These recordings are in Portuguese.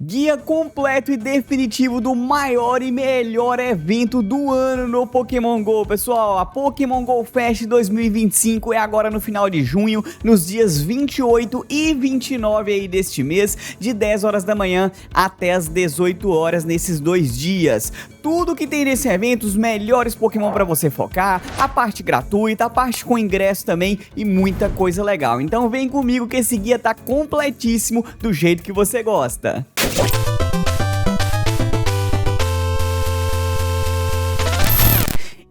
Guia completo e definitivo do maior e melhor evento do ano no Pokémon GO, pessoal. A Pokémon GO Fest 2025 é agora no final de junho, nos dias 28 e 29 aí deste mês, de 10 horas da manhã até as 18 horas nesses 2 dias. Tudo que tem nesse evento, os melhores Pokémon para você focar, a parte gratuita, a parte com ingresso também e muita coisa legal. Então vem comigo que esse guia tá completíssimo do jeito que você gosta.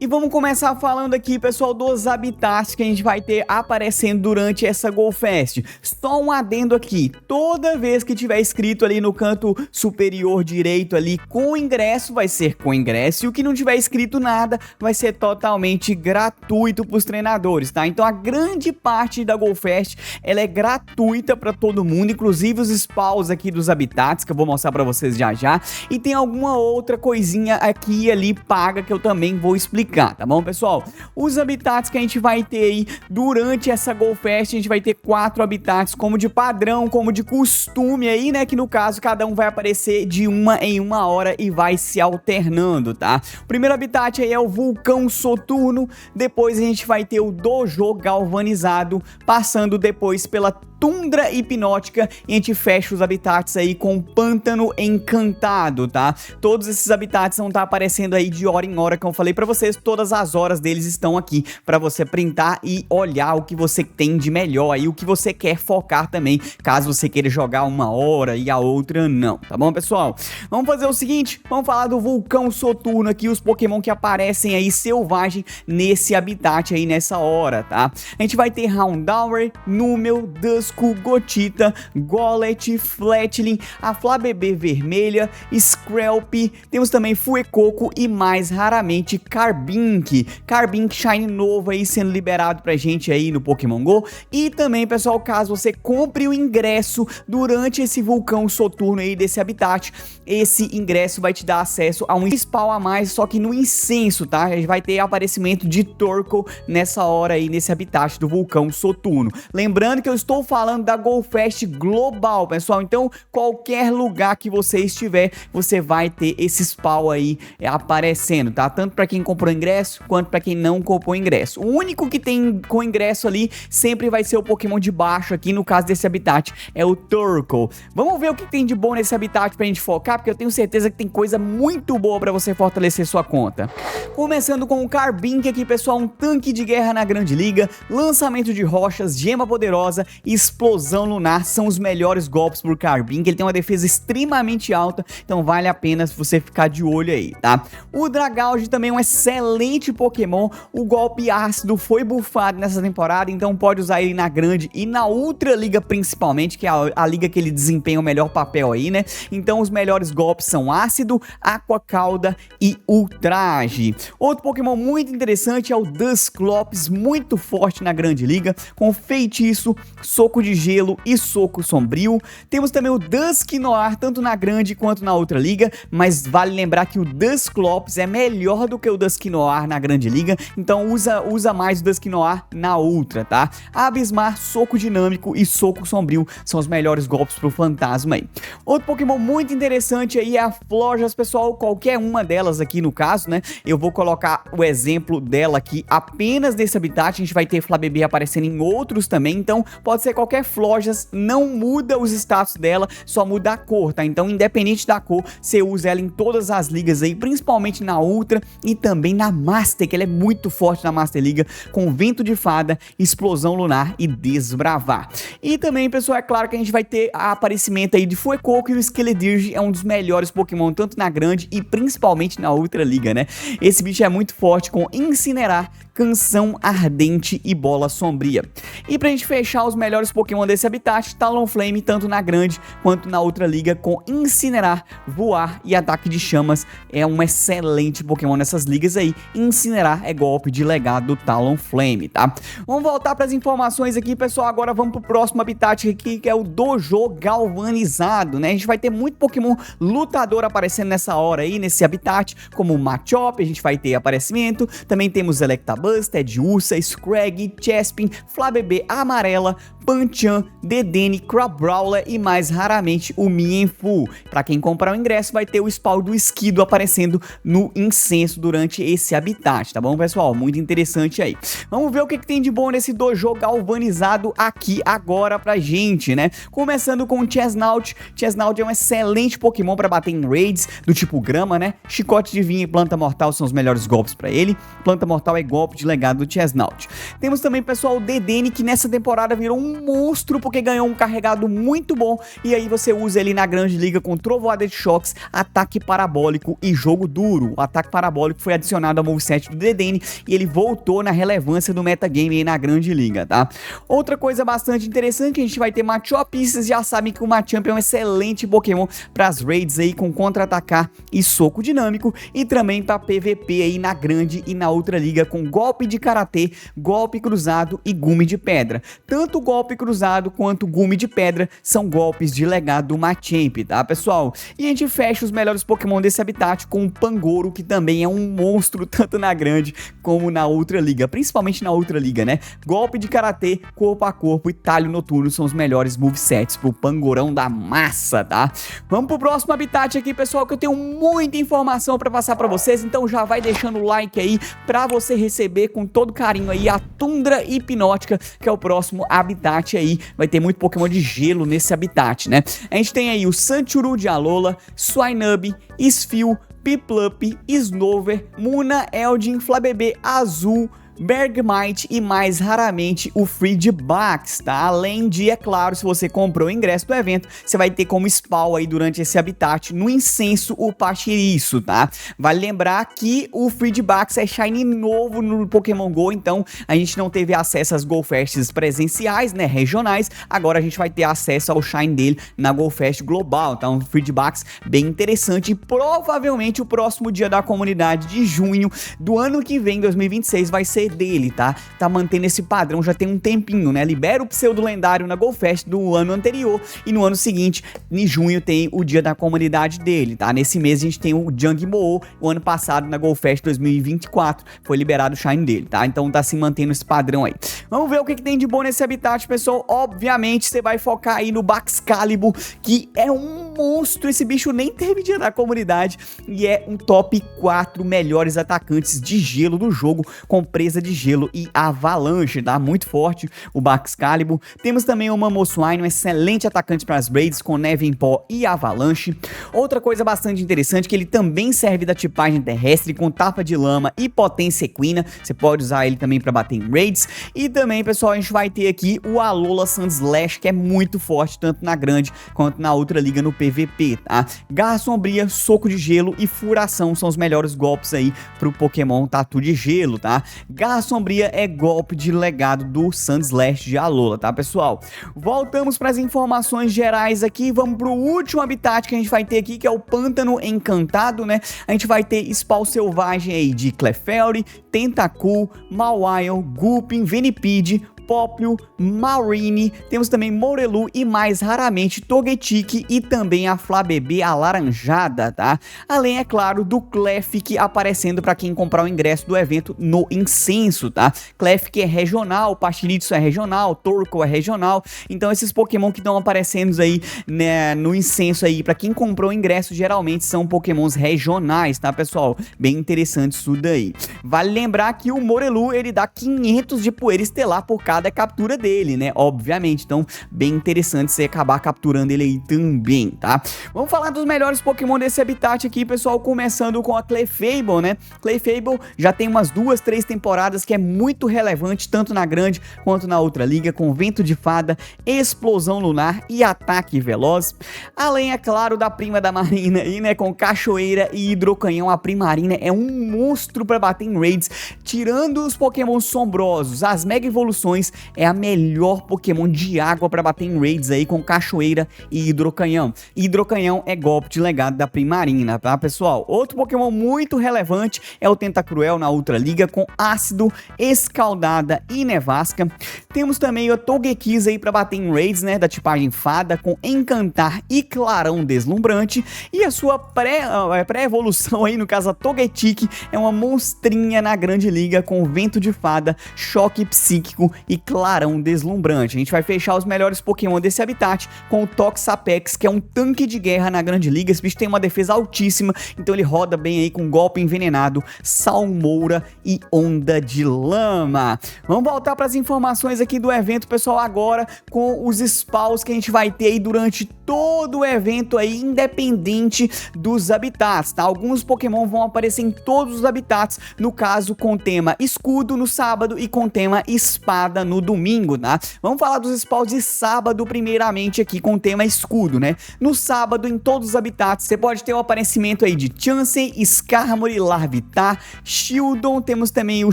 E vamos começar falando aqui, pessoal, dos habitats que a gente vai ter aparecendo durante essa GO Fest. Só um adendo aqui, toda vez que tiver escrito ali no canto superior direito ali com ingresso, vai ser com ingresso, e o que não tiver escrito nada vai ser totalmente gratuito para os treinadores, tá? Então a grande parte da GO Fest, ela é gratuita para todo mundo, inclusive os spawns aqui dos habitats, que eu vou mostrar para vocês já já, e tem alguma outra coisinha aqui e ali paga que eu também vou explicar. Tá bom, pessoal? Os habitats que a gente vai ter aí durante essa GO Fest, a gente vai ter 4 habitats como de padrão, como de costume aí, né? Que no caso, cada um vai aparecer de uma em uma hora e vai se alternando, tá? O primeiro habitat aí é o Vulcão Soturno, depois a gente vai ter o Dojo Galvanizado, passando depois pela Tundra Hipnótica, e a gente fecha os habitats aí com o Pântano Encantado, tá? Todos esses habitats vão estar aparecendo aí de hora em hora, como eu falei pra vocês, todas as horas deles estão aqui pra você printar e olhar o que você tem de melhor aí, o que você quer focar também, caso você queira jogar uma hora e a outra não, tá bom, pessoal? Vamos fazer o seguinte, vamos falar do Vulcão Soturno aqui, os Pokémon que aparecem aí selvagem nesse habitat aí nessa hora, tá? A gente vai ter Houndour, Numel, Duskull, Gothita, Golett, Fletchling, a Flabébé vermelha, Screlp, temos também Fuecoco e mais raramente Carbink. Carbink Shine novo aí sendo liberado pra gente aí no Pokémon GO. E também, pessoal, caso você compre o ingresso durante esse Vulcão Soturno aí desse habitat, esse ingresso vai te dar acesso a um spawn a mais, só que no incenso, tá? A gente vai ter aparecimento de Torkoal nessa hora aí, nesse habitat do Vulcão Soturno. Lembrando que eu estou falando da GO Fest global, pessoal, então qualquer lugar que você estiver, você vai ter esse spawn aí aparecendo, tá? Tanto para quem comprou ingresso, quanto para quem não comprou ingresso. O único que tem com ingresso ali, sempre vai ser o Pokémon de baixo aqui, no caso desse habitat, é o Torkoal. Vamos ver o que tem de bom nesse habitat pra gente focar, porque eu tenho certeza que tem coisa muito boa pra você fortalecer sua conta. Começando com o Carbink aqui, pessoal, um tanque de guerra na Grande Liga, lançamento de rochas, gema poderosa e explosão lunar são os melhores golpes pro Carbink. Ele tem uma defesa extremamente alta, então vale a pena você ficar de olho aí, tá? O Dragalge também é um excelente Pokémon, o golpe ácido foi buffado nessa temporada, então pode usar ele na Grande e na Ultra Liga principalmente, que é a liga que ele desempenha o melhor papel aí, né? Então os melhores golpes são ácido, aqua cauda e ultraje. Outro Pokémon muito interessante é o Dusclops, muito forte na Grande Liga, com feitiço, soco de gelo e soco sombrio. Temos também o Dusknoir, tanto na Grande quanto na Outra Liga, mas vale lembrar que o Dusclops é melhor do que o Dusknoir na Grande Liga, então usa mais o Dusknoir na Ultra, tá? Abismar, soco dinâmico e soco sombrio são os melhores golpes pro fantasma aí. Outro Pokémon muito interessante aí é a Florges, pessoal, qualquer uma delas aqui no caso, né? Eu vou colocar o exemplo dela aqui apenas nesse habitat, a gente vai ter Flabébé aparecendo em outros também, então pode ser qualquer Florges, não muda os status dela, só muda a cor, tá? Então independente da cor, você usa ela em todas as ligas aí, principalmente na Ultra e também na Master, que ela é muito forte na Master Liga, com Vento de Fada, Explosão Lunar e Desbravar. E também, pessoal, é claro que a gente vai ter a aparecimento aí de Fuecoco, e o Skeledirge é um dos melhores Pokémon, tanto na Grande e principalmente na Ultra Liga, né? Esse bicho é muito forte com Incinerar, Canção Ardente e Bola Sombria. E pra gente fechar os melhores Pokémon desse habitat, Talonflame, tanto na Grande quanto na Outra Liga, com Incinerar, Voar e Ataque de Chamas, é um excelente Pokémon nessas ligas aí. Incinerar é golpe de legado do Talonflame, tá? Vamos voltar para as informações aqui, pessoal. Agora vamos pro próximo habitat aqui, que é o Dojo Galvanizado, né? A gente vai ter muito Pokémon lutador aparecendo nessa hora aí, nesse habitat, como o Machop, a gente vai ter aparecimento. Também temos Electabuzz, Etabuzz, Teddiursa, Scraggy, Chespin, Flabébé amarela, Pancham, Dedenne, Crabrawler e mais raramente o Mienfoo. Pra quem comprar o ingresso vai ter o spawn do Esquido aparecendo no incenso durante esse habitat, tá bom, pessoal? Muito interessante aí. Vamos ver o que tem de bom nesse dojo galvanizado aqui agora pra gente, né? Começando com o Chesnaught. Chesnaught é um excelente Pokémon pra bater em raids do tipo grama, né? Chicote de vinha e planta mortal são os melhores golpes pra ele. Planta mortal é golpe de legado do Chesnaught. Temos também, pessoal, o Dedenne, que nessa temporada virou um monstro porque ganhou um carregado muito bom, e aí você usa ele na grande liga com trovoada de choques, ataque parabólico e jogo duro. O ataque parabólico foi adicionado ao moveset do Dedenne e ele voltou na relevância do metagame aí na grande liga, tá? Outra coisa bastante interessante, a gente vai ter Machop, e vocês já sabem que o Machamp é um excelente Pokémon para as raids aí com contra-atacar e soco dinâmico, e também para PVP aí na grande e na outra liga com golpe de karatê, golpe cruzado e gume de pedra. Tanto o golpe cruzado quanto o gume de pedra são golpes de legado do Machamp, tá, pessoal? E a gente fecha os melhores Pokémon desse habitat com o Pangoro, que também é um monstro tanto na grande como na outra liga, principalmente na outra liga, né? Golpe de karatê, corpo a corpo e talho noturno são os melhores movesets pro Pangorão da massa, tá? Vamos pro próximo habitat aqui, pessoal, que eu tenho muita informação pra passar pra vocês, então já vai deixando o like aí pra você receber com todo carinho aí a Tundra Hipnótica, que é o próximo habitat aí. Vai ter muito Pokémon de gelo nesse habitat, né? A gente tem aí o Sandshrew de Alola, Swinub, Spheal, Piplup, Snover, Munna, Eldin, Flabébé azul, Bergmite e mais raramente o Frigibax, tá? Além de, é claro, se você comprou o ingresso do evento, você vai ter como spawn aí durante esse habitat no incenso o Pachiriço, tá? Vale lembrar que o Frigibax é shiny novo no Pokémon GO, então a gente não teve acesso às GoFests presenciais, né, regionais, agora a gente vai ter acesso ao shine dele na GoFest global, tá? Um Frigibax bem interessante e provavelmente o próximo dia da comunidade de junho do ano que vem, 2026, vai ser dele, tá? Tá mantendo esse padrão já tem um tempinho, né? Libera o pseudo lendário na GoFest do ano anterior e no ano seguinte, em junho, tem o dia da comunidade dele, tá? Nesse mês a gente tem o Jangmo-o, o ano passado na GoFest 2024 foi liberado o shine dele, tá? Então tá se mantendo esse padrão aí. Vamos ver o que tem de bom nesse habitat, pessoal. Obviamente você vai focar aí no Baxcalibur, que é um monstro, esse bicho nem teve dia da comunidade e é um top 4 melhores atacantes de gelo do jogo, com presa de gelo e avalanche, tá? Muito forte o Baxcalibur. Temos também o Mamoswine, um excelente atacante para as raids com neve em pó e avalanche. Outra coisa bastante interessante, que ele também serve da tipagem terrestre com tapa de lama e potência equina. Você pode usar ele também para bater em raids. E também, pessoal, a gente vai ter aqui o Alola Sandslash, que é muito forte tanto na grande quanto na outra liga no PVP, tá? Garra Sombria, soco de gelo e furação são os melhores golpes aí pro Pokémon Tatu de Gelo, tá? Garra Sombria é golpe de legado do Sandslash de Alola, tá, pessoal? Voltamos para as informações gerais aqui, vamos pro último habitat que a gente vai ter aqui, que é o Pântano Encantado, né? A gente vai ter spawn selvagem aí de Clefairy, Tentacool, Mawile, Gulpin, Venipede, Popplio, Maureen, temos também Morelu e mais raramente Togetic e também a Flabébé alaranjada, tá? Além, é claro, do Clefairy aparecendo para quem comprar o ingresso do evento no incenso, tá? Clefairy é regional, Pachiriço é regional, Torkoal é regional, então esses Pokémon que estão aparecendo aí, né, no incenso aí, para quem comprou o ingresso, geralmente são Pokémons regionais, tá, pessoal? Bem interessante isso daí. Vale lembrar que o Morelu, ele dá 500 de poeira estelar por cada captura dele, né? Obviamente, então bem interessante você acabar capturando ele aí também, tá? Vamos falar dos melhores Pokémon desse habitat aqui, pessoal, começando com a Clefable, né? Clefable já tem umas 2, 3 temporadas que é muito relevante, tanto na grande quanto na outra liga, com Vento de Fada, Explosão Lunar e Ataque Veloz. Além, é claro, da prima da Marina aí, né? Com Cachoeira e Hidrocanhão, a Primarina é um monstro para bater em raids, tirando os Pokémon sombrosos, as Mega Evoluções evoluções, é a melhor Pokémon de água para bater em raids aí com Cachoeira e Hidrocanhão. Hidrocanhão é golpe de legado da Primarina, tá, pessoal? Outro Pokémon muito relevante é o Tentacruel na Ultra Liga com Ácido, Escaldada e Nevasca. Temos também o Togekiss aí para bater em raids, né, da tipagem Fada com Encantar e Clarão Deslumbrante. E a sua pré-evolução aí, no caso a Togetic, é uma monstrinha na Grande Liga com Vento de Fada, Choque Psíquico e Clarão Deslumbrante. A gente vai fechar os melhores Pokémon desse habitat com o Toxapex, que é um tanque de guerra na Grande Liga. Esse bicho tem uma defesa altíssima, então ele roda bem aí com Golpe Envenenado, Salmoura e Onda de Lama. Vamos voltar para as informações aqui do evento, pessoal, agora com os spawns que a gente vai ter aí durante todo o evento aí, independente dos habitats, tá? Alguns Pokémon vão aparecer em todos os habitats, no caso com tema escudo no sábado e com tema espada no domingo, tá? Vamos falar dos spawns de sábado primeiramente aqui com tema escudo, né? No sábado, em todos os habitats, você pode ter o aparecimento aí de Chansey, Skarmory, Larvitar, Shieldon, temos também o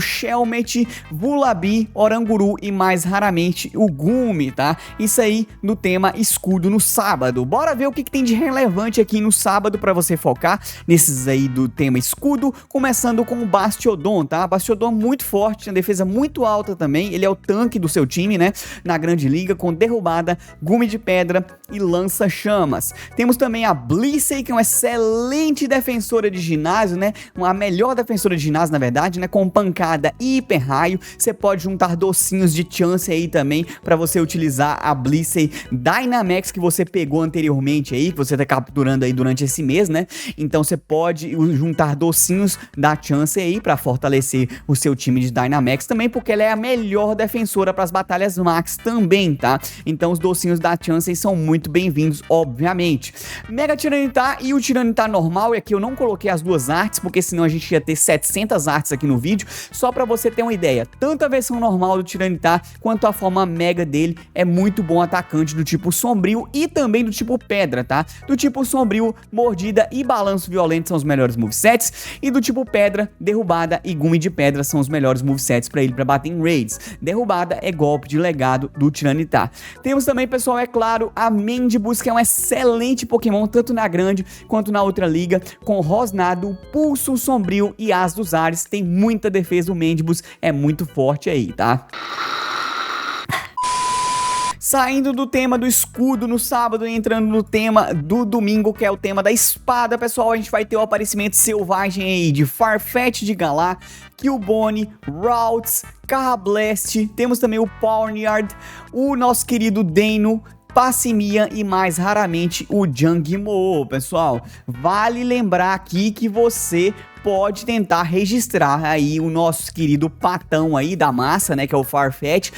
Shelmet, Vullaby, Oranguru e mais raramente o Gumi, tá? Isso aí no tema escudo no sábado. Bora ver o que tem de relevante aqui no sábado para você focar nesses aí do tema escudo, começando com o Bastiodon, tá? Bastiodon muito forte, tem defesa muito alta também, ele é o tanque do seu time, né? Na Grande Liga, com Derrubada, Gume de Pedra e Lança-Chamas. Temos também a Blissey, que é uma excelente defensora de ginásio, né? A melhor defensora de ginásio, na verdade, né? Com Pancada e Hiper Raio. Você pode juntar docinhos de chance aí também para você utilizar a Blissey Dynamax que você pegou anteriormente aí, que você tá capturando aí durante esse mês, né? Então você pode juntar docinhos da chance aí para fortalecer o seu time de Dynamax também, porque ela é a melhor defensora para as batalhas Max também, tá? Então os docinhos da chance são muito bem-vindos, obviamente. Mega Tiranitar e o Tiranitar normal, e aqui eu não coloquei as duas artes, porque senão a gente ia ter 700 artes aqui no vídeo, só para você ter uma ideia. Tanto a versão normal do Tiranitar, quanto a forma Mega dele, é muito bom atacante do tipo Sombrio e também do tipo Pedra, tá? Do tipo Sombrio, Mordida e Balanço Violento são os melhores movesets, e do tipo Pedra, Derrubada e Gume de Pedra são os melhores movesets para ele para bater em raids. Derrubada é golpe de legado do Tiranitar. Temos também, pessoal, é claro, a Mendibus, que é um excelente Pokémon, tanto na Grande quanto na Outra Liga, com Rosnado, Pulso Sombrio e As dos Ares. Tem muita defesa, o Mendibus é muito forte aí, tá? Saindo do tema do escudo no sábado e entrando no tema do domingo, que é o tema da espada, pessoal, a gente vai ter o aparecimento selvagem aí de Farfetch de Galar, Killbone, Ralts, Carrablast, temos também o Pawniard, o nosso querido Deno, Passimia e mais raramente o Jangmo, pessoal. Vale lembrar aqui que você pode tentar registrar aí o nosso querido patão aí da massa, né, que é o Farfetch.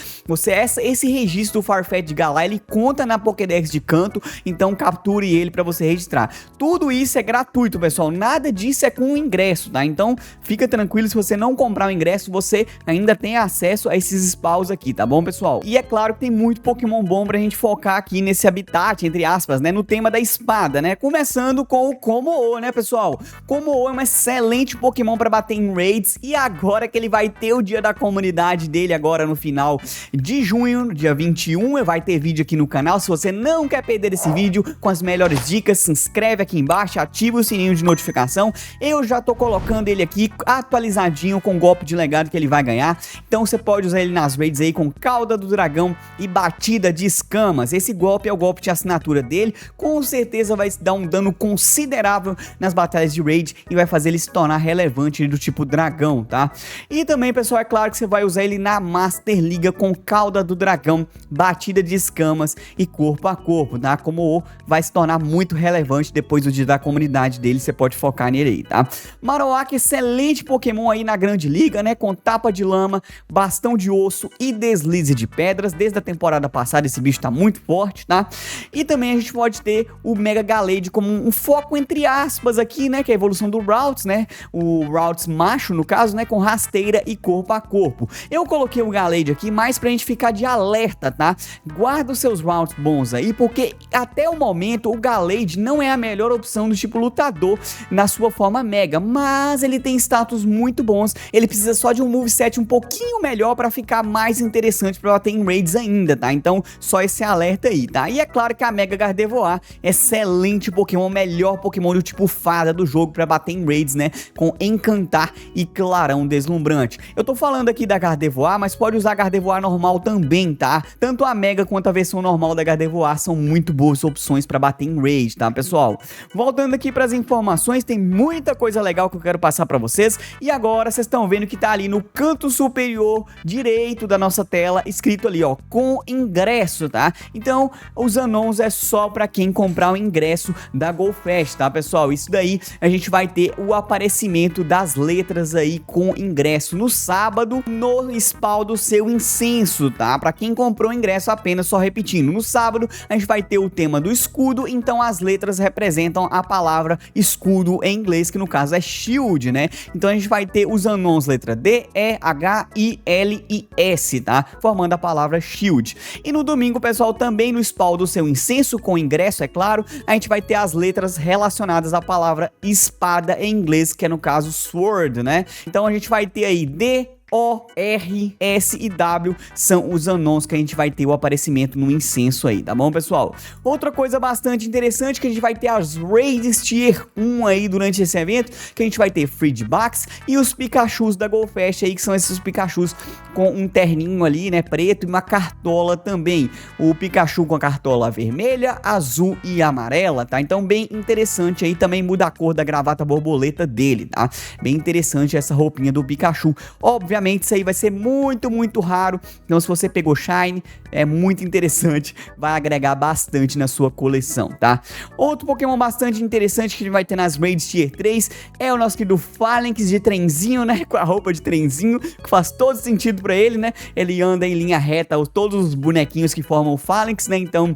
Esse registro do Farfetch de Galar, ele conta na Pokédex de canto, então capture ele para você registrar. Tudo isso é gratuito, pessoal, nada disso é com ingresso, tá? Então fica tranquilo, se você não comprar o ingresso, você ainda tem acesso a esses spawns aqui, tá bom, pessoal? E é claro que tem muito Pokémon bom pra gente focar aqui nesse habitat, entre aspas, né, no tema da espada, né? Começando com o Kommo-o, né, pessoal? Kommo-o é uma excelente Pokémon para bater em raids, e agora que ele vai ter o dia da comunidade dele agora no final de junho, dia 21, vai ter vídeo aqui no canal. Se você não quer perder esse vídeo com as melhores dicas, se inscreve aqui embaixo, ativa o sininho de notificação. Eu já tô colocando ele aqui atualizadinho com o golpe de legado que ele vai ganhar, então você pode usar ele nas raids aí com Cauda do Dragão e Batida de Escamas. Esse golpe é o golpe de assinatura dele, com certeza vai dar um dano considerável nas batalhas de raid e vai fazer ele se tornar relevante do tipo dragão, tá? E também, pessoal, é claro que você vai usar ele na Master Liga com Cauda do Dragão, Batida de Escamas e Corpo a Corpo, tá? Como vai se tornar muito relevante depois do dia da comunidade dele, você pode focar nele aí, tá? Marowak, excelente Pokémon aí na Grande Liga, né? Com Tapa de Lama, Bastão de Osso e Deslize de Pedras. Desde a temporada passada esse bicho tá muito forte, tá? E também a gente pode ter o Mega Gallade como um foco entre aspas aqui, né? Que é a evolução do Ralts, né? o Routes macho, no caso, né, com rasteira e corpo a corpo. Eu coloquei o Gallade aqui mais pra gente ficar de alerta, tá? Guarda os seus Routes bons aí, porque até o momento o Gallade não é a melhor opção do tipo lutador na sua forma mega, mas ele tem status muito bons, ele precisa só de um moveset um pouquinho melhor pra ficar mais interessante pra bater em raids ainda, tá? Então só esse alerta aí, tá? E é claro que a Mega Gardevoir, excelente Pokémon, melhor Pokémon do tipo fada do jogo pra bater em raids, né? Com Encantar e Clarão Deslumbrante. Eu tô falando aqui da Gardevoir, mas pode usar a Gardevoir normal também, tá? Tanto a Mega quanto a versão normal da Gardevoir são muito boas opções pra bater em raid, tá, pessoal? Voltando aqui pras informações, tem muita coisa legal que eu quero passar pra vocês. E agora vocês estão vendo que tá ali no canto superior direito da nossa tela, escrito ali, ó, com ingresso, tá? Então, os anons é só pra quem comprar o ingresso da GoFest, tá, pessoal? Isso daí, a gente vai ter o aparecimento das letras aí com ingresso no sábado, no spawn do seu incenso, tá? Pra quem comprou o ingresso, apenas só repetindo, no sábado a gente vai ter o tema do escudo, então as letras representam a palavra escudo em inglês, que no caso é shield, né? Então a gente vai ter os anons letra D, E, H, I, L e S, tá? Formando a palavra shield. E no domingo, pessoal, também no spawn do seu incenso com ingresso, é claro, a gente vai ter as letras relacionadas à palavra espada em inglês, que é no caso sword, né? Então a gente vai ter aí D, O, R, S e W são os anons que a gente vai ter o aparecimento no incenso aí, tá bom, pessoal? Outra coisa bastante interessante que a gente vai ter as Raids Tier 1 aí durante esse evento, que a gente vai ter Feedbacks e os Pikachus da GoFest aí, que são esses Pikachus com um terninho ali, né, preto e uma cartola também. O Pikachu com a cartola vermelha, azul e amarela, tá? Então bem interessante aí, também muda a cor da gravata borboleta dele, tá? Bem interessante essa roupinha do Pikachu. Obviamente isso aí vai ser muito raro, então se você pegou Shine, é muito interessante, vai agregar bastante na sua coleção, tá? Outro Pokémon bastante interessante que a gente vai ter nas Raids Tier 3 é o nosso querido Falinks de trenzinho, né? Com a roupa de trenzinho, que faz todo sentido pra ele, né? Ele anda em linha reta, todos os bonequinhos que formam o Falinks, né? Então,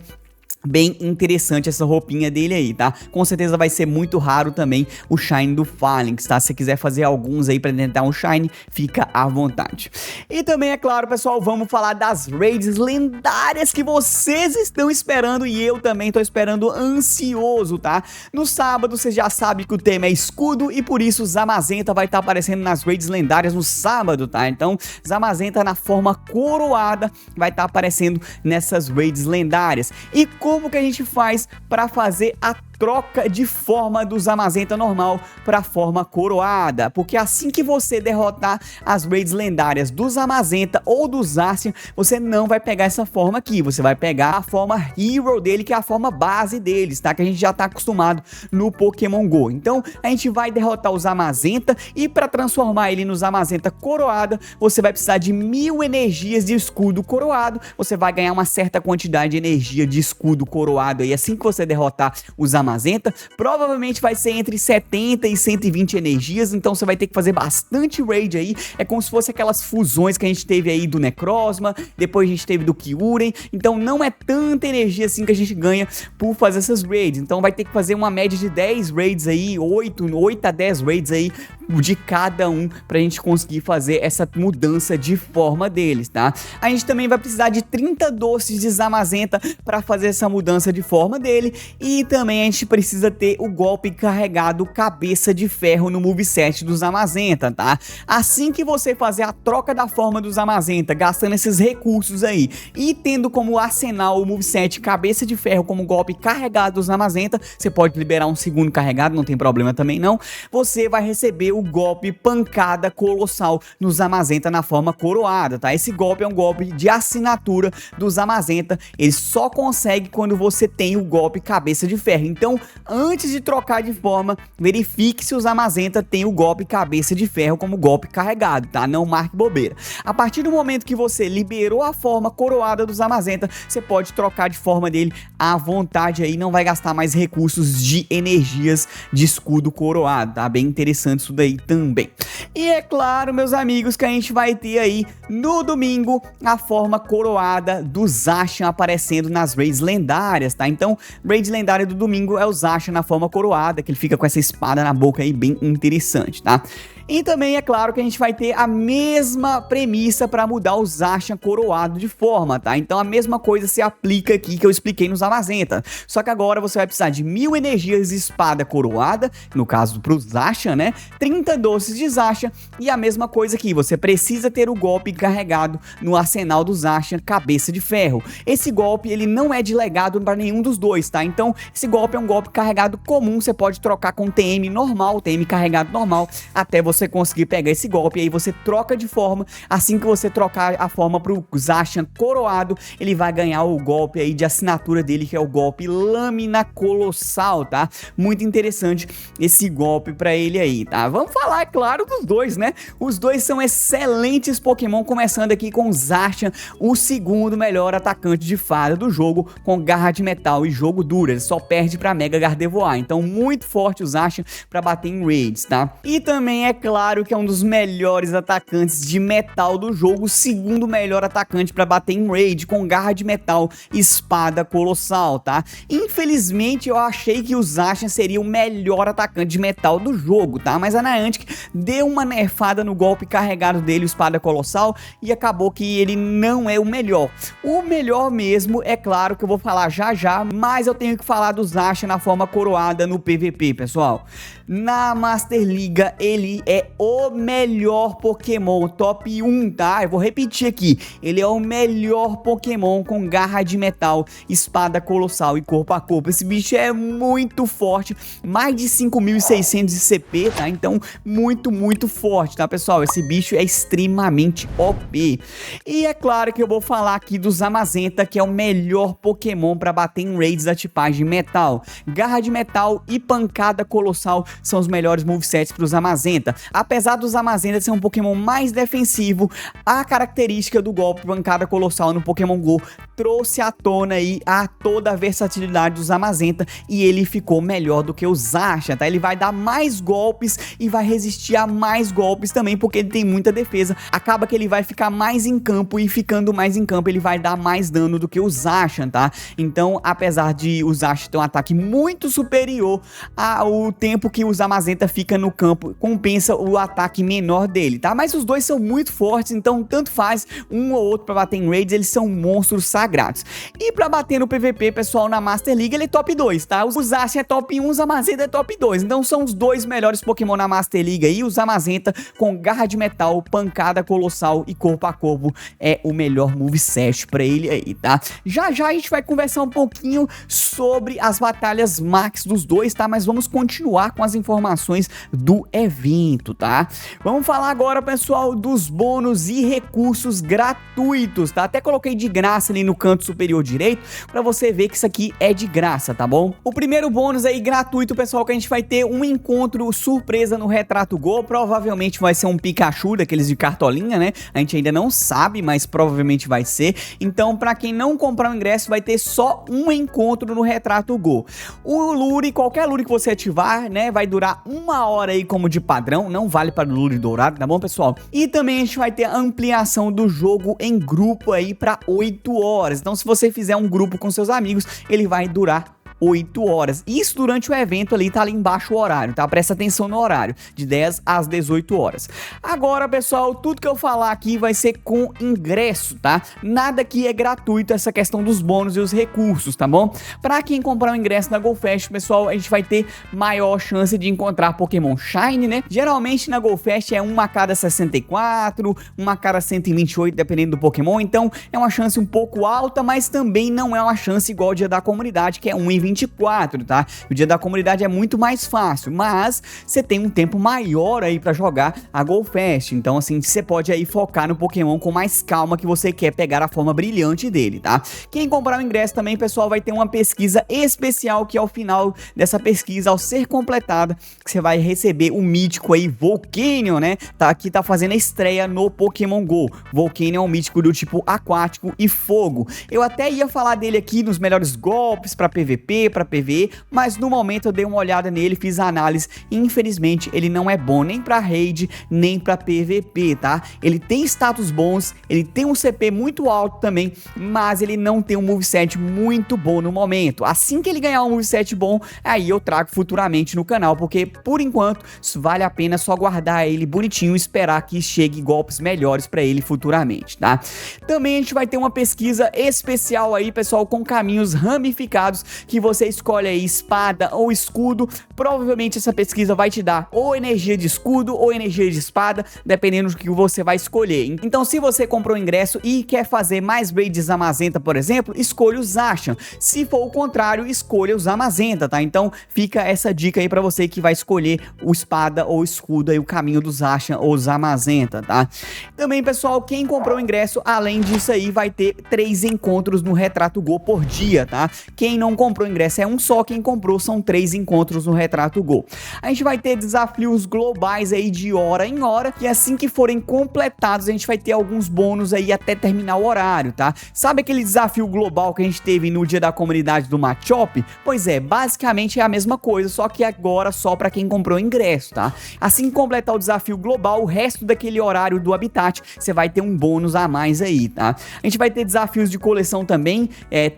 bem interessante essa roupinha dele aí, tá? Com certeza vai ser muito raro também o Shine do Falinks, tá? Se você quiser fazer alguns aí pra tentar um Shine, fica à vontade. E também, é claro, pessoal, vamos falar das raids lendárias que vocês estão esperando e eu também tô esperando ansioso, tá? No sábado, você já sabe que o tema é escudo e por isso Zamazenta vai estar aparecendo nas raids lendárias no sábado, tá? Então, Zamazenta na forma coroada vai estar aparecendo nessas raids lendárias. E como que a gente faz para fazer a troca de forma do Zamazenta normal para a forma coroada? Porque assim que você derrotar as raids lendárias do Zamazenta ou do Zacian, você não vai pegar essa forma aqui, você vai pegar a forma Hero dele, que é a forma base deles, tá? Que a gente já tá acostumado no Pokémon GO. Então, a gente vai derrotar o Zamazenta e para transformar ele no Zamazenta coroada, você vai precisar de 1000 energias de escudo coroado, você vai ganhar uma certa quantidade de energia de escudo coroado aí, assim que você derrotar o Zamazenta, provavelmente vai ser entre 70 e 120 energias, então você vai ter que fazer bastante raid aí, é como se fosse aquelas fusões que a gente teve aí do Necrozma, depois a gente teve do Kyurem, então não é tanta energia assim que a gente ganha por fazer essas raids, então vai ter que fazer uma média de 10 raids aí, 8 a 10 raids aí de cada um pra gente conseguir fazer essa mudança de forma deles, tá? A gente também vai precisar de 30 doces de Zamazenta pra fazer essa mudança de forma dele e também a gente precisa ter o golpe carregado cabeça de ferro no moveset do Zamazenta, tá? Assim que você fazer a troca da forma do Zamazenta, gastando esses recursos aí e tendo como arsenal o moveset cabeça de ferro como golpe carregado do Zamazenta, você pode liberar um segundo carregado, não tem problema também não, você vai receber o golpe pancada colossal no Zamazenta na forma coroada, tá? Esse golpe é um golpe de assinatura do Zamazenta, ele só consegue quando você tem o golpe cabeça de ferro, então antes de trocar de forma, verifique se o Zamazenta tem o golpe cabeça de ferro como golpe carregado, tá? Não marque bobeira. A partir do momento que você liberou a forma coroada do Zamazenta, você pode trocar de forma dele à vontade aí, não vai gastar mais recursos de energias de escudo coroado, tá? Bem interessante isso daí. aí também. E é claro, meus amigos, que a gente vai ter aí no domingo a forma coroada do Zacian aparecendo nas raids lendárias, tá? Então, raid lendária do domingo é o Zacian na forma coroada, que ele fica com essa espada na boca aí, bem interessante, tá? E também é claro que a gente vai ter a mesma premissa para mudar o Zacian coroado de forma, tá? Então a mesma coisa se aplica aqui que eu expliquei nos Amazenta. Só que agora você vai precisar de 1000 energias de espada coroada, no caso pro Zacian, né? 30 doces de Zacian e a mesma coisa aqui, você precisa ter o golpe carregado no arsenal do Zacian, cabeça de ferro. Esse golpe, ele não é de legado para nenhum dos dois, tá? Então esse golpe é um golpe carregado comum, você pode trocar com TM normal, TM carregado normal, até você conseguir pegar esse golpe, e aí você troca de forma. Assim que você trocar a forma pro Zacian coroado, ele vai ganhar o golpe aí de assinatura dele, que é o golpe Lâmina Colossal, tá? Muito interessante esse golpe pra ele aí, tá? Vamos falar, é claro, dos dois, né? Os dois são excelentes Pokémon, começando aqui com o Zacian, o segundo melhor atacante de fada do jogo, com garra de metal e jogo duro. Ele só perde pra Mega Gardevoir, então muito forte o Zacian pra bater em raids, tá? E também é claro que é um dos melhores atacantes de metal do jogo, o segundo melhor atacante para bater em raid, com garra de metal e espada colossal, tá? Infelizmente eu achei que o Zacian seria o melhor atacante de metal do jogo, tá? Mas a Niantic deu uma nerfada no golpe carregado dele, o espada colossal, e acabou que ele não é o melhor. O melhor mesmo, é claro que eu vou falar já já, mas eu tenho que falar do Zacian na forma coroada no PVP, pessoal. Na Master Liga, ele é o melhor Pokémon, top 1, tá? Eu vou repetir aqui, ele é o melhor Pokémon com garra de metal, espada colossal e corpo a corpo. Esse bicho é muito forte, mais de 5.600 de CP, tá? Então, muito forte, tá, pessoal? Esse bicho é extremamente OP. E é claro que eu vou falar aqui do Zamazenta, que é o melhor Pokémon para bater em raids da tipagem metal. Garra de metal e pancada colossal são os melhores movesets para o Zamazenta. Apesar do Zamazenta ser um Pokémon mais defensivo, a característica do golpe pancada colossal no Pokémon GO trouxe à tona aí toda a versatilidade do Zamazenta, e ele ficou melhor do que o Zacian, tá? Ele vai dar mais golpes e vai resistir a mais golpes também, porque ele tem muita defesa. Acaba que ele vai ficar mais em campo, e ficando mais em campo ele vai dar mais dano do que o Zacian, tá? Então, apesar de o Zacian ter um ataque muito superior ao tempo que o Zamazenta fica no campo, compensa o ataque menor dele, tá? Mas os dois são muito fortes, então tanto faz um ou outro pra bater em raids, eles são monstros sagrados. E pra bater no PVP, pessoal, na Master League, ele é top 2, tá? O Zacian é top 1, o Zamazenta é top 2, então são os dois melhores Pokémon na Master League aí. O Zamazenta com garra de metal, pancada colossal e corpo a corpo é o melhor moveset pra ele aí, tá? Já já a gente vai conversar um pouquinho sobre as batalhas max dos dois, tá? Mas vamos continuar com as informações do evento, tá? Vamos falar agora, pessoal, dos bônus e recursos gratuitos, tá? Até coloquei de graça ali no canto superior direito, pra você ver que isso aqui é de graça, tá bom? O primeiro bônus aí gratuito, pessoal, que a gente vai ter um encontro surpresa no Retrato Go. Provavelmente vai ser um Pikachu, daqueles de cartolinha, né? A gente ainda não sabe, mas provavelmente vai ser. Então, pra quem não comprar o ingresso, vai ter só um encontro no Retrato Go. O Lure, qualquer Lure que você ativar, né, vai durar 1 hora aí como de padrão, não vale para o Lure dourado, tá bom, pessoal? E também a gente vai ter a ampliação do jogo em grupo aí para 8 horas. Então, se você fizer um grupo com seus amigos, ele vai durar 8 horas. Isso durante o evento ali, tá ali embaixo o horário, tá? Presta atenção no horário, de 10 às 18 horas. Agora, pessoal, tudo que eu falar aqui vai ser com ingresso, tá? Nada aqui é gratuito, essa questão dos bônus e os recursos, tá bom? Pra quem comprar o ingresso na GoFest, pessoal, a gente vai ter maior chance de encontrar Pokémon Shine, né? Geralmente na GoFest é 1 a cada 64, 1 a cada 128, dependendo do Pokémon, então é uma chance um pouco alta, mas também não é uma chance igual o Dia da Comunidade, que é 1 em 24, tá? O Dia da Comunidade é muito mais fácil, mas você tem um tempo maior aí pra jogar a GoFest, então assim, você pode aí focar no Pokémon com mais calma que você quer pegar a forma brilhante dele, tá? Quem comprar o ingresso também, pessoal, vai ter uma pesquisa especial, que ao final dessa pesquisa, ao ser completada, você vai receber o mítico aí Volcanion, né? Tá, aqui tá fazendo a estreia no Pokémon GO. Volcanion é um mítico do tipo aquático e fogo. Eu até ia falar dele aqui nos melhores golpes pra PVP, PvP para PvE, mas no momento eu dei uma olhada nele, fiz a análise e infelizmente ele não é bom nem para raid, nem para PvP, tá? Ele tem status bons, ele tem um CP muito alto também, mas ele não tem um moveset muito bom no momento. Assim que ele ganhar um moveset bom, aí eu trago futuramente no canal, porque por enquanto vale a pena só guardar ele bonitinho e esperar que chegue golpes melhores para ele futuramente, tá? Também a gente vai ter uma pesquisa especial aí, pessoal, com caminhos ramificados, que você escolhe aí espada ou escudo. Provavelmente essa pesquisa vai te dar ou energia de escudo ou energia de espada, dependendo do que você vai escolher. Então, se você comprou o ingresso e quer fazer mais raids Zamazenta, por exemplo, escolha o Zacian. Se for o contrário, escolha o Zamazenta, tá? Então, fica essa dica aí pra você que vai escolher o espada ou escudo aí, o caminho do Zacian ou Zamazenta, tá? Também, pessoal, quem comprou o ingresso, além disso aí, vai ter 3 encontros no Retrato Go por dia, tá? Quem não comprou o ingresso é um só, quem comprou são 3 encontros no Retrato Go. A gente vai ter desafios globais aí de hora em hora, e assim que forem completados, a gente vai ter alguns bônus aí até terminar o horário, tá? Sabe aquele desafio global que a gente teve no dia da comunidade do Machop? Pois é, basicamente é a mesma coisa, só que agora só pra quem comprou o ingresso, tá? Assim que completar o desafio global, o resto daquele horário do Habitat, você vai ter um bônus a mais aí, tá? A gente vai ter desafios de coleção também,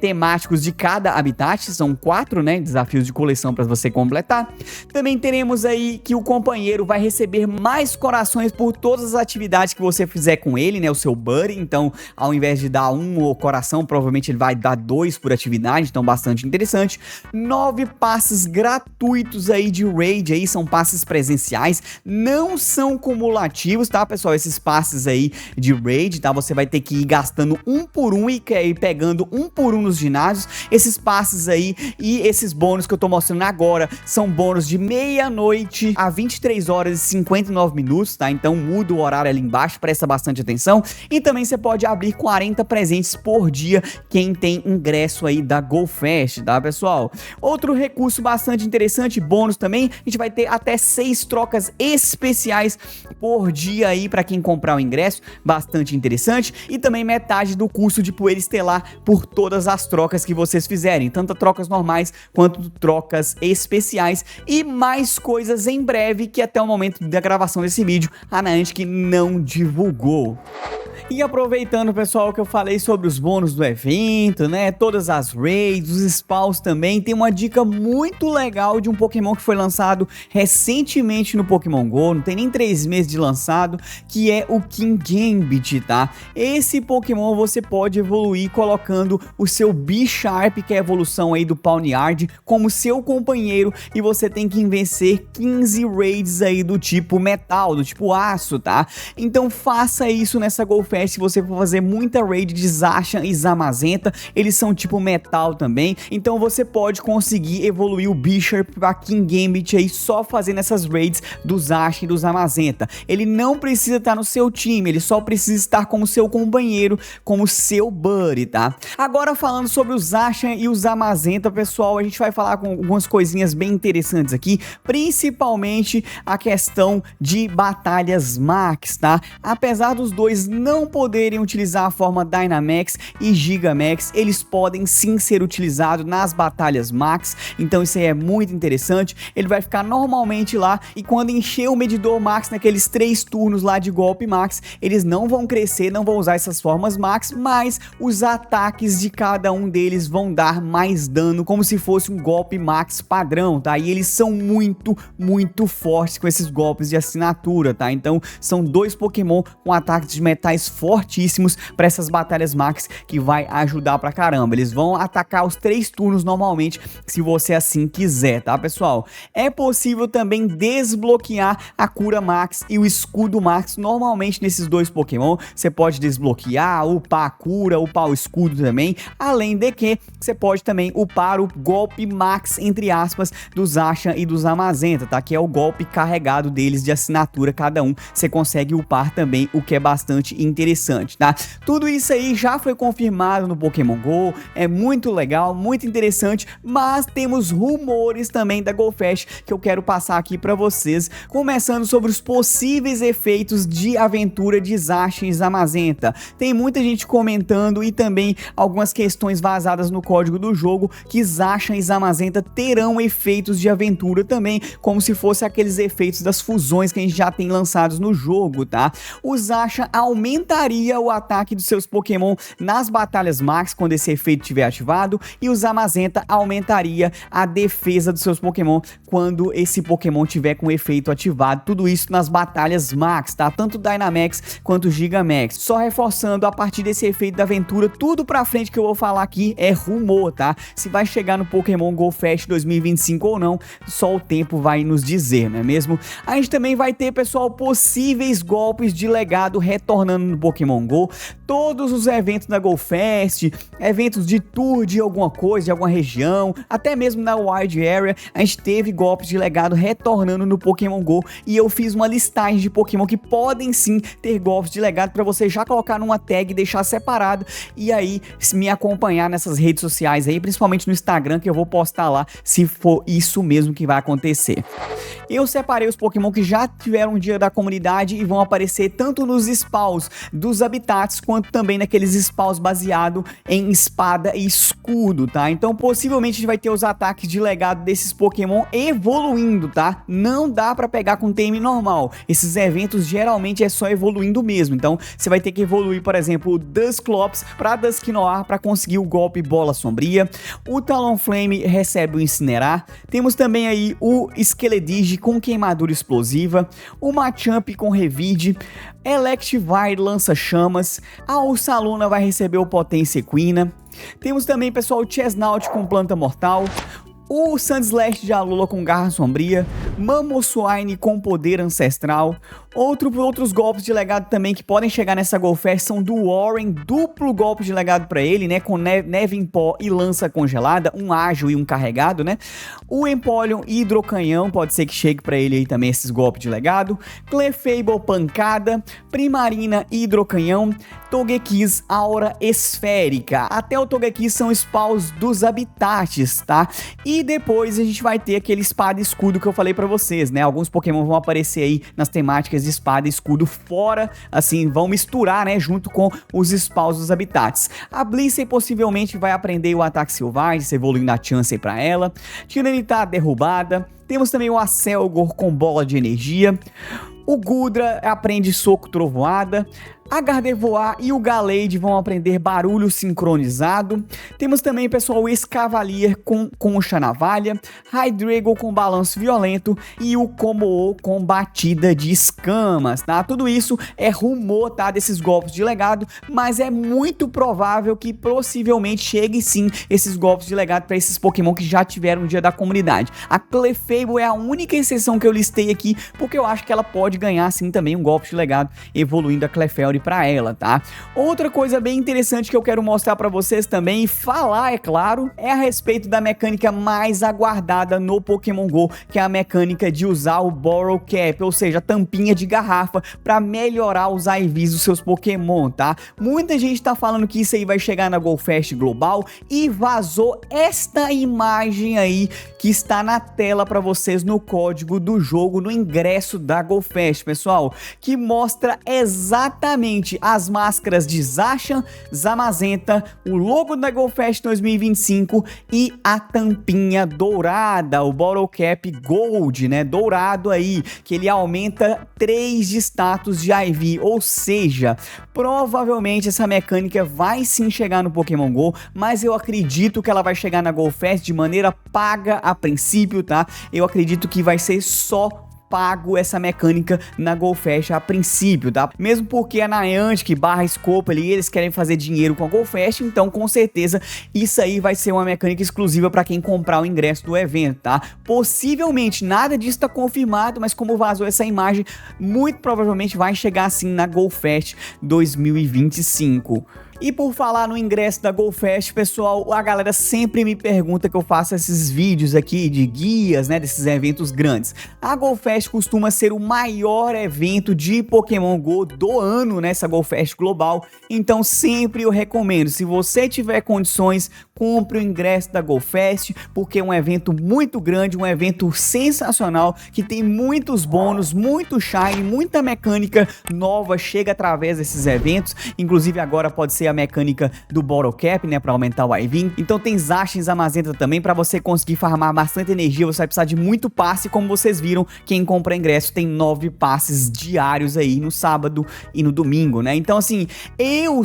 temáticos de cada Habitat, são 4, né, desafios de coleção pra você completar. Também teremos aí que o companheiro vai receber mais corações por todas as atividades que você fizer com ele, né, o seu buddy. Então, ao invés de dar um coração, provavelmente ele vai dar 2 por atividade, então bastante interessante. 9 passes gratuitos aí de raid, aí são passes presenciais, não são cumulativos, tá, pessoal? Esses passes aí de raid, tá? Você vai ter que ir gastando um por um e ir pegando um por um nos ginásios. Esses passes aí e esses bônus que eu tô mostrando agora são bônus de meia-noite a 23 horas e 59 minutos, tá? Então muda o horário ali embaixo, presta bastante atenção. E também você pode abrir 40 presentes por dia, quem tem ingresso aí da GoFest, tá, pessoal? Outro recurso bastante interessante, bônus também, a gente vai ter até 6 trocas especiais por dia aí pra quem comprar o ingresso, bastante interessante. E também metade do custo de poeira estelar por todas as trocas que vocês fizerem, tanto trocas normais quanto trocas especiais, e mais coisas em breve, que até o momento da gravação desse vídeo a Niantic não divulgou. E aproveitando, pessoal, que eu falei sobre os bônus do evento, né, todas as raids, os spawns também, tem uma dica muito legal de um Pokémon que foi lançado recentemente no Pokémon GO, não tem nem 3 meses de lançado, que é o Kingambit, tá? Esse Pokémon você pode evoluir colocando o seu B-Sharp, que é a evolução aí do Pawniard, como seu companheiro, e você tem que vencer 15 raids aí do tipo metal, do tipo aço, tá? Então faça isso nessa GoFest. Se você for fazer muita raid de Zacian e Zamazenta, eles são tipo metal também, então você pode conseguir evoluir o Bishop pra Kingambit aí só fazendo essas raids do Zacian e do Zamazenta. Ele não precisa estar no seu time, ele só precisa estar como seu companheiro, como seu buddy, tá? Agora falando sobre o Zacian e o Zamazenta, pessoal, a gente vai falar com algumas coisinhas bem interessantes aqui, principalmente a questão de batalhas Max, tá? Apesar dos dois não poderem utilizar a forma Dynamax e Gigamax, eles podem sim ser utilizados nas batalhas Max, então isso aí é muito interessante. Ele vai ficar normalmente lá, e quando encher o medidor Max naqueles 3 turnos lá de golpe Max, eles não vão crescer, não vão usar essas formas Max, mas os ataques de cada um deles vão dar mais dano, como se fosse um golpe Max padrão, tá? E eles são muito fortes com esses golpes de assinatura, tá? Então são 2 Pokémon com ataques de metais fortíssimos para essas batalhas Max, que vai ajudar pra caramba. Eles vão atacar os 3 turnos normalmente, se você assim quiser, tá, pessoal? É possível também desbloquear a cura Max e o escudo Max normalmente nesses 2 Pokémon. Você pode desbloquear, upar a cura, upar o escudo também, além de que você pode também upar o golpe Max, entre aspas, do Zacian e do Zamazenta, tá? Que é o golpe carregado deles de assinatura, cada um você consegue upar também, o que é bastante interessante, tá? Tudo isso aí já foi confirmado no Pokémon GO, é muito legal, muito interessante, mas temos rumores também da GoFest que eu quero passar aqui pra vocês, começando sobre os possíveis efeitos de aventura de Zacian e Zamazenta. Tem muita gente comentando e também algumas questões vazadas no código do jogo que Zacian e Zamazenta terão efeitos de aventura também, como se fosse aqueles efeitos das fusões que a gente já tem lançados no jogo, tá? O Zacian aumentaria o ataque dos seus Pokémon nas batalhas Max quando esse efeito estiver ativado, e o Zamazenta aumentaria a defesa dos seus Pokémon quando esse Pokémon tiver com o efeito ativado. Tudo isso nas batalhas Max, tá? Tanto Dynamax quanto Gigamax. Só reforçando, a partir desse efeito da aventura, tudo pra frente que eu vou falar aqui é rumor, tá? Se vai chegar no Pokémon GO Fest 2025 ou não, só o tempo vai nos dizer, não é mesmo? A gente também vai ter, pessoal, possíveis golpes de legado retornando no Pokémon GO. Todos os eventos da GO Fest, eventos de tour de alguma coisa, de alguma região, até mesmo na Wide Area, a gente teve golpes de legado retornando no Pokémon GO, e eu fiz uma listagem de Pokémon que podem sim ter golpes de legado para você já colocar numa tag e deixar separado, e aí me acompanhar nessas redes sociais aí, principalmente no Instagram, que eu vou postar lá se for isso mesmo que vai acontecer. Eu separei os Pokémon que já tiveram um dia da comunidade e vão aparecer tanto nos spawns dos habitats, quanto também naqueles spawns baseado em espada e escudo, tá? Então possivelmente a gente vai ter os ataques de legado desses Pokémon evoluindo, tá? Não dá pra pegar com TM normal. Esses eventos geralmente é só evoluindo mesmo. Então você vai ter que evoluir, por exemplo, o Dusclops pra Dusknoir pra conseguir o golpe Bola Sombria. O Talonflame recebe o Incinerar. Temos também aí o Skeledige com queimadura explosiva. O Machamp com Revide. Electivire lança chamas. A Ursaluna vai receber o Potência Equina. Temos também, pessoal, o Chesnaught com planta mortal. O Sandslash de Alola com garra sombria, Mamoswine com poder ancestral. Outros golpes de legado também que podem chegar nessa GoFest são do Warren, duplo golpe de legado pra ele, né, com neve em pó e lança congelada, um ágil e um carregado, né. O Empoleon hidrocanhão, pode ser que chegue pra ele aí também esses golpes de legado. Clefable pancada, Primarina hidrocanhão, Togekiss aura esférica. Até o Togekiss são spawns dos habitats, tá? E depois a gente vai ter aquele espada e escudo que eu falei pra vocês, né? Alguns Pokémon vão aparecer aí nas temáticas de espada e escudo fora, assim, vão misturar, né, junto com os spawns dos habitats. A Blissey possivelmente vai aprender o ataque selvagem, se evoluindo a chance aí pra ela. Tyranitar derrubada. Temos também o Acelgor com bola de energia. O Gudra aprende soco trovoada. A Gardevoir e o Gallade vão aprender barulho sincronizado. Temos também, pessoal, o Escavalier com concha navalha, Hydreigon com balanço violento e o Kommo-o com batida de escamas, tá? Tudo isso é rumor, tá, desses golpes de legado, mas é muito provável que possivelmente chegue sim esses golpes de legado para esses Pokémon que já tiveram o dia da comunidade. A Clefable é a única exceção que eu listei aqui, porque eu acho que ela pode ganhar sim também um golpe de legado, evoluindo a Clefairy pra ela, tá? Outra coisa bem interessante que eu quero mostrar pra vocês também e falar, é claro, é a respeito da mecânica mais aguardada no Pokémon GO, que é a mecânica de usar o Bottle Cap, ou seja, a tampinha de garrafa pra melhorar os IVs dos seus Pokémon, tá? Muita gente tá falando que isso aí vai chegar na GoFest Global e vazou esta imagem aí que está na tela pra vocês no código do jogo, no ingresso da GoFest, pessoal, que mostra exatamente as máscaras de Zacian, Zamazenta, o logo da GoFest 2025 e a tampinha dourada, o Bottle Cap Gold, né, dourado aí, que ele aumenta 3 de status de IV, ou seja, provavelmente essa mecânica vai sim chegar no Pokémon GO, mas eu acredito que ela vai chegar na GoFest de maneira paga a princípio, tá? Eu acredito que vai ser só pago essa mecânica na GoFest a princípio, tá? Mesmo porque a Niantic barra Scope ali, eles querem fazer dinheiro com a GoFest, então com certeza isso aí vai ser uma mecânica exclusiva para quem comprar o ingresso do evento, tá? Possivelmente, nada disso tá confirmado, mas como vazou essa imagem, muito provavelmente vai chegar assim na GoFest 2025. E por falar no ingresso da GoFest, pessoal, a galera sempre me pergunta que eu faça esses vídeos aqui de guias, né, desses eventos grandes. A GoFest costuma ser o maior evento de Pokémon GO do ano nessa GoFest global, então sempre eu recomendo, se você tiver condições, compre o ingresso da GoFest, porque é um evento muito grande, um evento sensacional, que tem muitos bônus, muito shine, muita mecânica nova chega através desses eventos, inclusive agora pode ser a mecânica do Bottle Cap, né, para aumentar o IV. Então tem Zacians Amazenta também, para você conseguir farmar bastante energia, você vai precisar de muito passe, como vocês viram, quem compra ingresso tem 9 passes diários aí no sábado e no domingo, né? Então assim,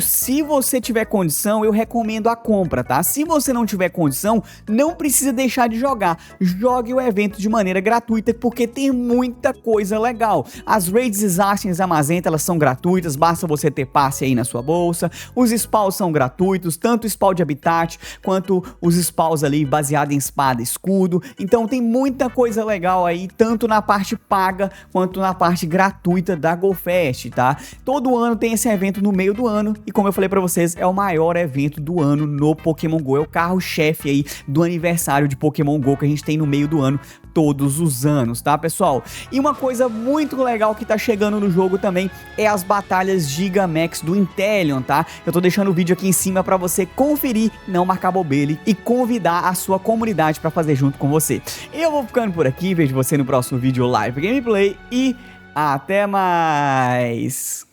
se você tiver condição, eu recomendo a compra, tá? Se você não tiver condição, não precisa deixar de jogar, jogue o evento de maneira gratuita, porque tem muita coisa legal. As raids e Zacians Amazenta, elas são gratuitas, basta você ter passe aí na sua bolsa. Os spawns são gratuitos, tanto o spawn de habitat, quanto os spawns ali baseado em espada e escudo. Então tem muita coisa legal aí, tanto na parte paga, quanto na parte gratuita da GoFest, tá? Todo ano tem esse evento no meio do ano, e como eu falei pra vocês, é o maior evento do ano no Pokémon GO, é o carro-chefe aí do aniversário de Pokémon GO que a gente tem no meio do ano, todos os anos, tá, pessoal? E uma coisa muito legal que tá chegando no jogo também é as batalhas Gigamax do Inteleon, tá? Eu tô deixando o vídeo aqui em cima pra você conferir, não marcar bobeira e convidar a sua comunidade pra fazer junto com você. Eu vou ficando por aqui, vejo você no próximo vídeo Live Gameplay e até mais!